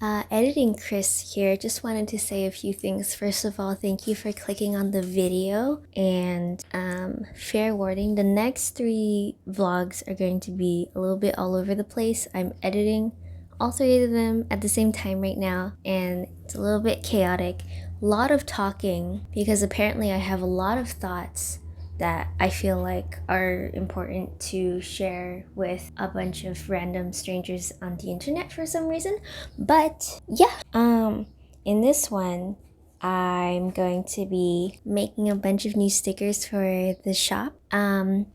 Editing Chris here. Just wanted to say a few things. First of all, thank you for clicking on the video, and fair warning, the next 3 vlogs are going to be a little bit all over the place. I'm editing all 3 of them at the same time right now, and it's a little bit chaotic. A lot of talking because apparently I have a lot of thoughts that I feel like are important to share with a bunch of random strangers on the internet for some reason. But yeah, in this one, I'm going to be making a bunch of new stickers for the shop. And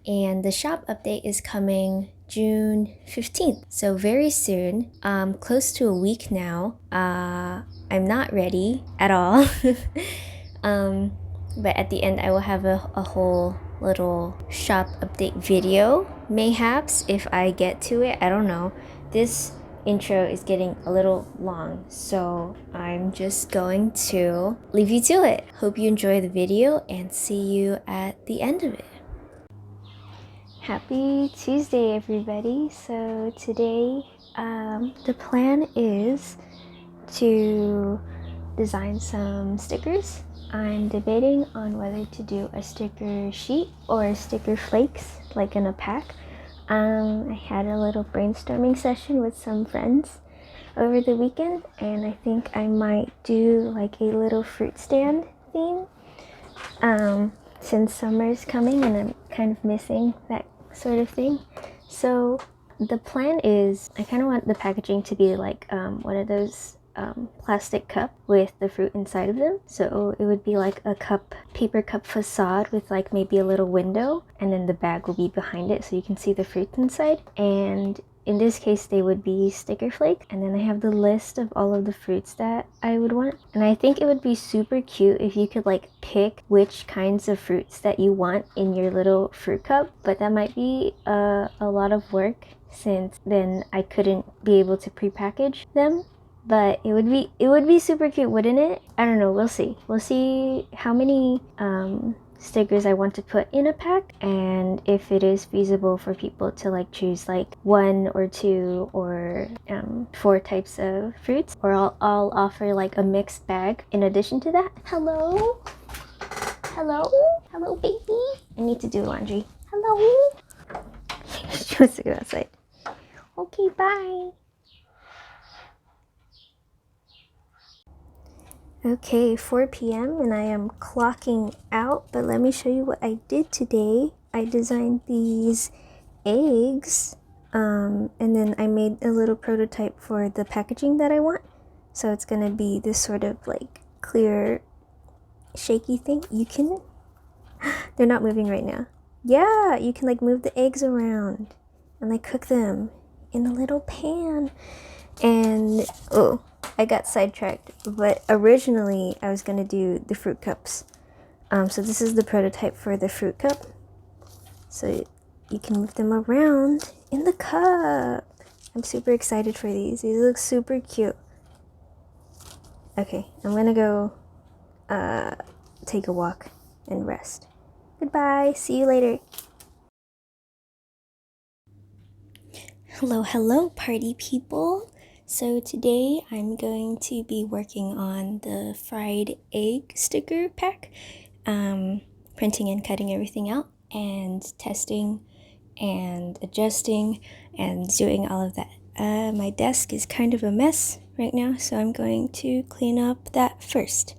the shop update is coming June 15th. So very soon, close to a week now. I'm not ready at all. But at the end I will have a whole little shop update video, mayhaps, if I get to it. I don't know. This intro is getting a little long, so I'm just going to leave you to it. Hope you enjoy the video and see you at the end of it. Happy Tuesday, everybody. So today the plan is to design some stickers. I'm debating on whether to do a sticker sheet or sticker flakes, like in a pack. I had a little brainstorming session with some friends over the weekend, and I think I might do like a little fruit stand theme. Since summer's coming and I'm kind of missing that sort of thing. So the plan is, I kind of want the packaging to be like one of those plastic cup with the fruit inside of them. So it would be like a paper cup facade with like maybe a little window, and then the bag will be behind it so you can see the fruit inside. And in this case they would be sticker flake, and then I have the list of all of the fruits that I would want. And I think it would be super cute if you could like pick which kinds of fruits that you want in your little fruit cup, but that might be a lot of work, since then I couldn't be able to pre-package them. But it would be super cute, wouldn't it? I don't know, we'll see how many stickers I want to put in a pack, and if it is feasible for people to like choose like 1 or 2 or 4 types of fruits, or I'll offer like a mixed bag in addition to that. Hello baby, I need to do laundry. Hello. She wants to go outside. Okay, bye. Okay, 4 p.m. and I am clocking out, but let me show you what I did today. I designed these eggs, and then I made a little prototype for the packaging that I want. So it's gonna be this sort of like clear, shaky thing. You can, they're not moving right now. Yeah, you can like move the eggs around and like cook them in a little pan. And oh, I got sidetracked, but originally I was gonna do the fruit cups. So this is the prototype for the fruit cup. So you can move them around in the cup. I'm super excited for these. These look super cute. Okay, I'm gonna go take a walk and rest. Goodbye, see you later. Hello party people. So today I'm going to be working on the fried egg sticker pack, printing and cutting everything out and testing and adjusting and doing all of that. My desk is kind of a mess right now, so I'm going to clean up that first.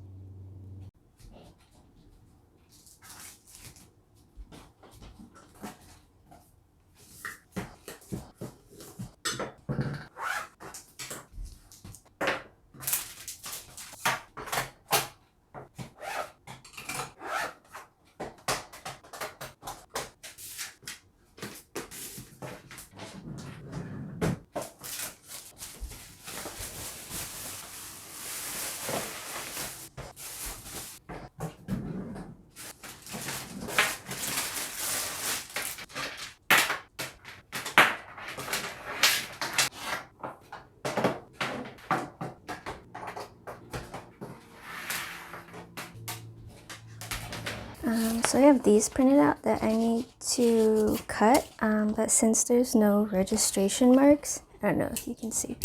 So I have these printed out that I need to cut, but since there's no registration marks, I don't know if you can see,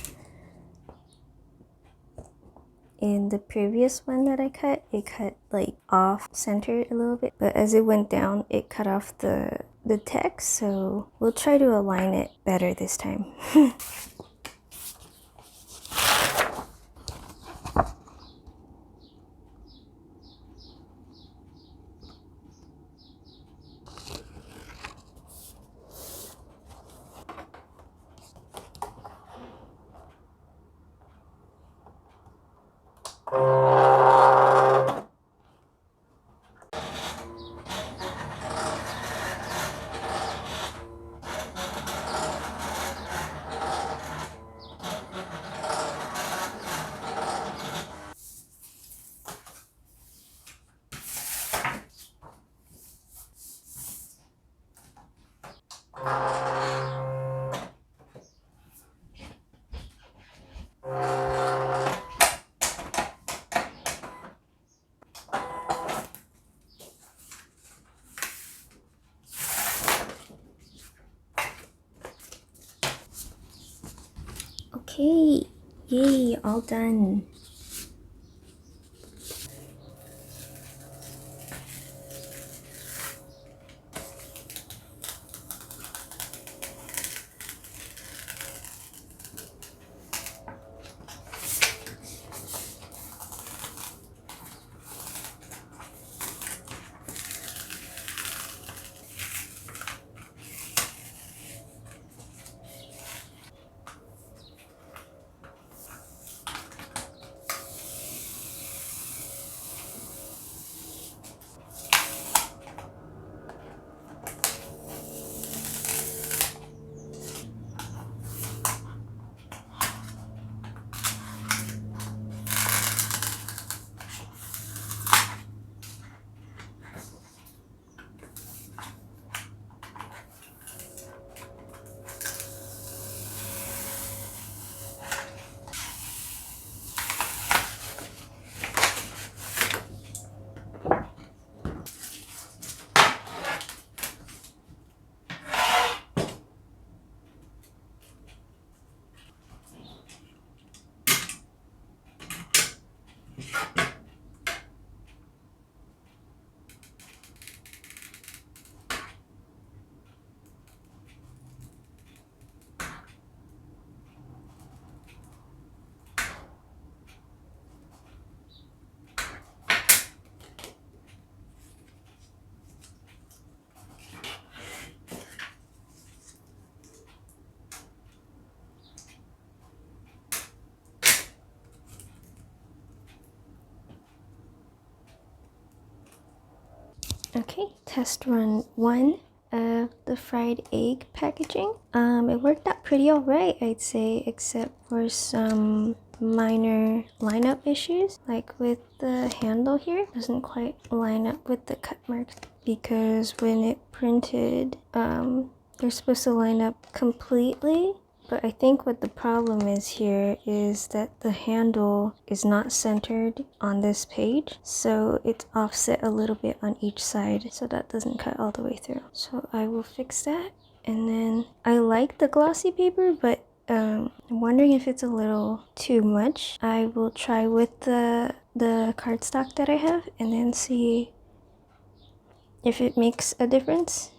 in the previous one that I cut, it cut like off centered a little bit, but as it went down, it cut off the text, so we'll try to align it better this time. Okay, yay, all done. Okay, test run 1 of the fried egg packaging. It worked out pretty alright, I'd say, except for some minor lineup issues, like with the handle here. It doesn't quite line up with the cut marks because when it printed, they're supposed to line up completely. But I think what the problem is here is that the handle is not centered on this page, so it's offset a little bit on each side, so that doesn't cut all the way through. So I will fix that. And then I like the glossy paper, but I'm wondering if it's a little too much. I will try with the cardstock that I have and then see if it makes a difference.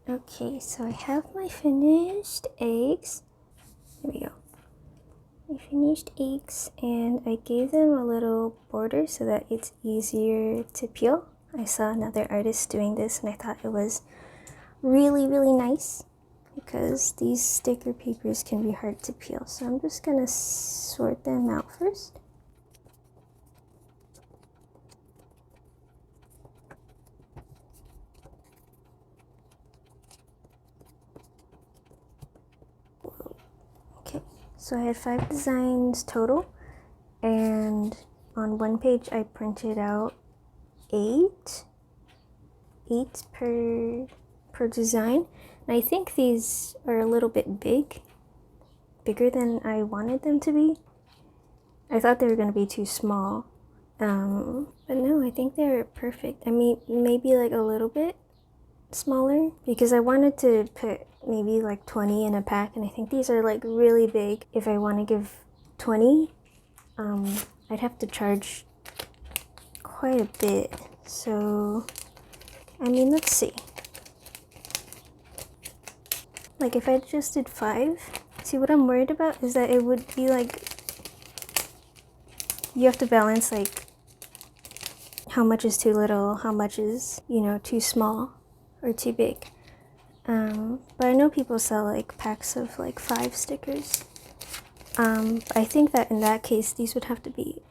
Okay, so I have my finished eggs. Here we go. I finished eggs and I gave them a little border so that it's easier to peel. I saw another artist doing this and I thought it was really, really nice because these sticker papers can be hard to peel. So I'm just gonna sort them out first. Okay, so I had 5 designs total, and on one page I printed out 8 per design. And I think these are a little bit bigger than I wanted them to be. I thought they were going to be too small, but no, I think they're perfect. I mean, maybe like a little bit smaller because I wanted to put maybe like 20 in a pack, and I think these are like really big. If I want to give 20, I'd have to charge quite a bit. So I mean, let's see. Like if I just did 5, see what I'm worried about is that it would be like you have to balance like how much is too little, how much is, you know, too small or too big. But I know people sell like packs of like 5 stickers. I think that in that case these would have to be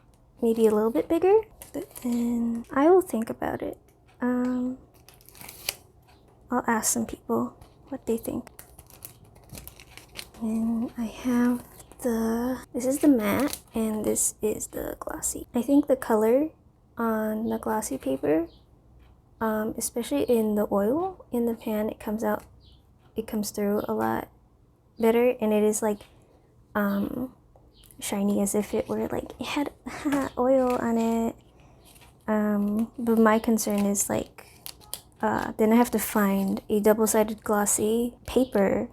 maybe a little bit bigger, but then I will think about it. I'll ask some people what they think. And I have this is the matte and this is the glossy. I think the color on the glossy paper, especially in the oil in the pan, it comes through a lot better, and it is like shiny as if it were like it had oil on it. But my concern is like then I have to find a double-sided glossy paper,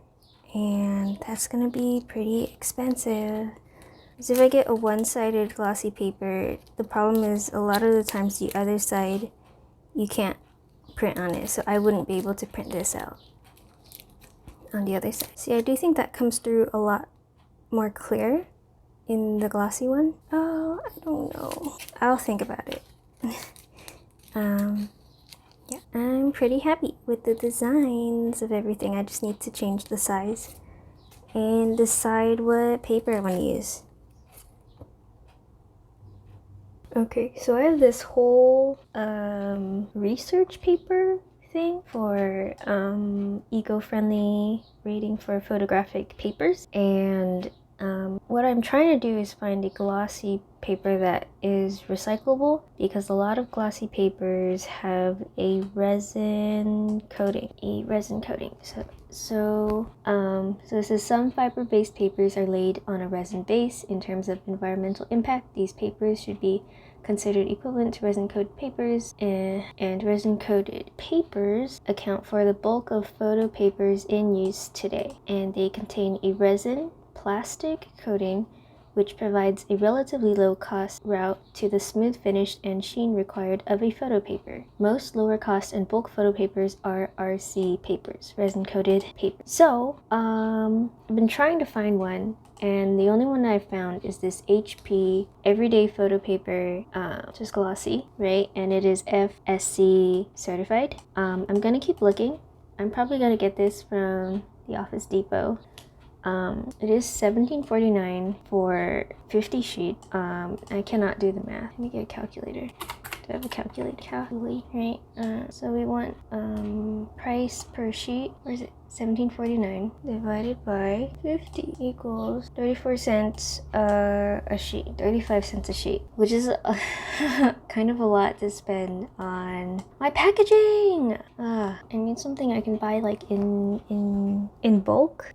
and that's gonna be pretty expensive. Because if I get a one-sided glossy paper, the problem is a lot of the times the other side you can't print on it, so I wouldn't be able to print this out on the other side. See, I do think that comes through a lot more clear in the glossy one. Oh, I don't know. I'll think about it. Yeah, I'm pretty happy with the designs of everything. I just need to change the size and decide what paper I want to use. Okay, so I have this whole research paper thing for eco-friendly rating for photographic papers, and what I'm trying to do is find a glossy paper that is recyclable, because a lot of glossy papers have a resin coating. So this is some fiber-based papers are laid on a resin base. In terms of environmental impact, these papers should be considered equivalent to resin-coated papers, and resin-coated papers account for the bulk of photo papers in use today, and they contain a resin plastic coating which provides a relatively low-cost route to the smooth finish and sheen required of a photo paper. Most lower-cost and bulk photo papers are RC papers, resin-coated papers. So, I've been trying to find one, and the only one I've found is this HP Everyday Photo Paper, just glossy, right? And it is FSC certified. I'm gonna keep looking. I'm probably gonna get this from the Office Depot. It is $17.49 for 50 sheet. I cannot do the math. Let me get a calculator. Do I have a calculator? Calculate, right? So we want price per sheet. Where is it? $17.49 divided by 50 equals 34 cents a sheet, 35 cents a sheet, which is kind of a lot to spend on my packaging. I need something I can buy like in bulk,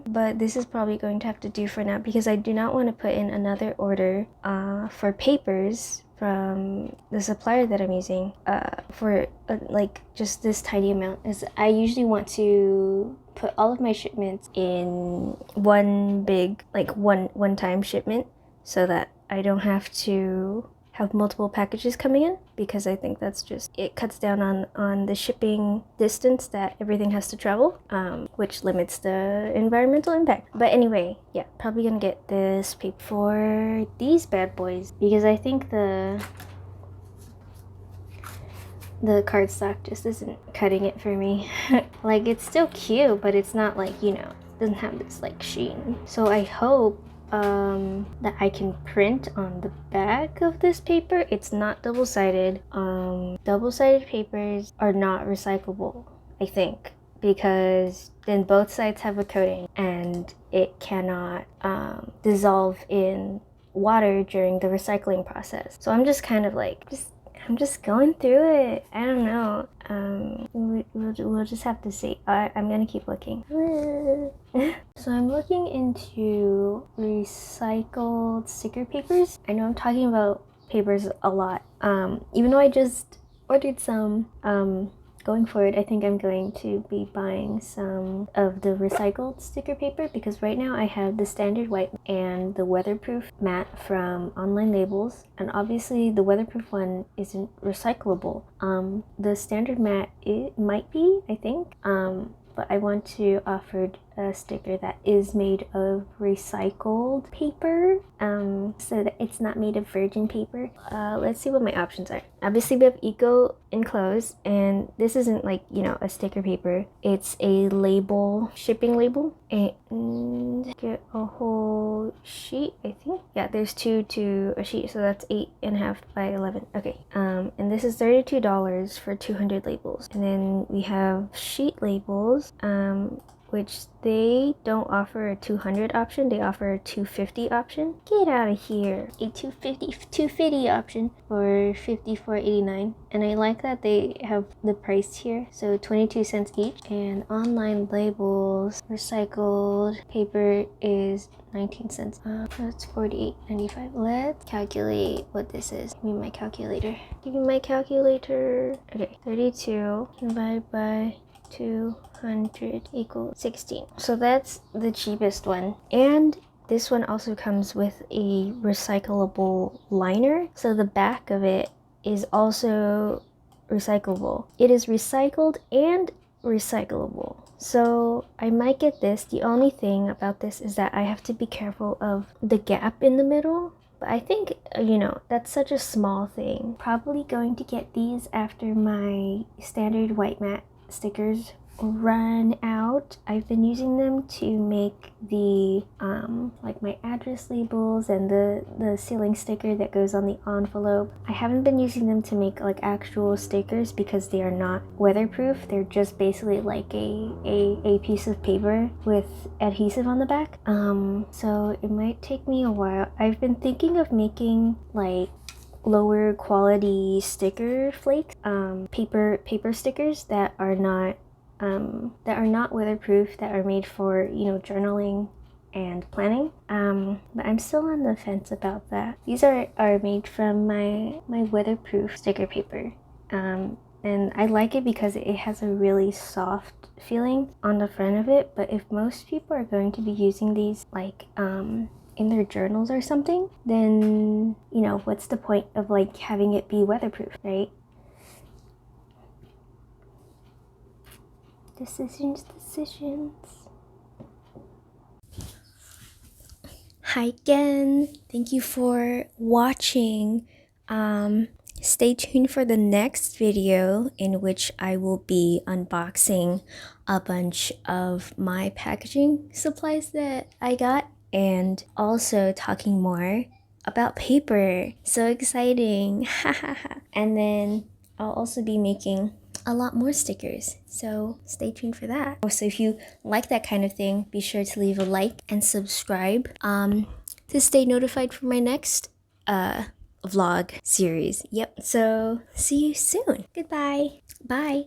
but this is probably going to have to do for now, because I do not want to put in another order for papers from the supplier that I'm using for like just this tiny amount. Is I usually want to put all of my shipments in one big, like one-time shipment, so that I don't have to have multiple packages coming in, because I think that's just, it cuts down on the shipping distance that everything has to travel, which limits the environmental impact. But anyway, yeah, probably gonna get this paper for these bad boys, because I think the cardstock just isn't cutting it for me. Like, it's still cute, but it's not like, you know, doesn't have this like sheen. So I hope that I can print on the back of this paper. It's not double-sided. Double-sided papers are not recyclable, I think, because then both sides have a coating and it cannot dissolve in water during the recycling process. So I'm just kind of like, I'm just going through it. I don't know. We'll just have to see. I'm gonna keep looking. So I'm looking into recycled sticker papers. I know I'm talking about papers a lot. Even though I just ordered some, going forward, I think I'm going to be buying some of the recycled sticker paper, because right now I have the standard white and the weatherproof matte from Online Labels, and obviously the weatherproof one isn't recyclable. The standard matte, it might be, I think, but I want to offer a sticker that is made of recycled paper, so that it's not made of virgin paper. Let's see what my options are. Obviously we have eco enclosed, and this isn't like, you know, a sticker paper. It's a label, shipping label, and get a whole sheet, I think. Yeah, there's 2 to a sheet, so that's 8.5 by 11. Okay, and this is $32 for 200 labels. And then we have sheet labels, which they don't offer a 200 option, they offer a 250 option. Get out of here. A 250 option for $54.89. And I like that they have the price here, so 22 cents each. And Online Labels recycled paper is 19 cents. That's $48.95. Let's calculate what this is. Give me my calculator. Give me my calculator. Okay, 32 divided by 200 equals 16. So that's the cheapest one. And this one also comes with a recyclable liner, so the back of it is also recyclable. It is recycled and recyclable. So I might get this. The only thing about this is that I have to be careful of the gap in the middle. But I think, you know, that's such a small thing. Probably going to get these after my standard white matte stickers run out. I've been using them to make the like my address labels and the sealing sticker that goes on the envelope. I haven't been using them to make like actual stickers because they are not weatherproof. They're just basically like a piece of paper with adhesive on the back. So it might take me a while. I've been thinking of making like lower quality sticker flakes, paper stickers that are not weatherproof, that are made for, you know, journaling and planning. But I'm still on the fence about that. These are made from my weatherproof sticker paper, and I like it because it has a really soft feeling on the front of it. But if most people are going to be using these like in their journals or something, then, you know, what's the point of like having it be weatherproof, right? Decisions. Hi again. Thank you for watching. Stay tuned for the next video, in which I will be unboxing a bunch of my packaging supplies that I got, and also talking more about paper. So exciting. And then I'll also be making a lot more stickers, so stay tuned for that. So if you like that kind of thing, be sure to leave a like and subscribe to stay notified for my next vlog series. Yep, so see you soon. Goodbye. Bye.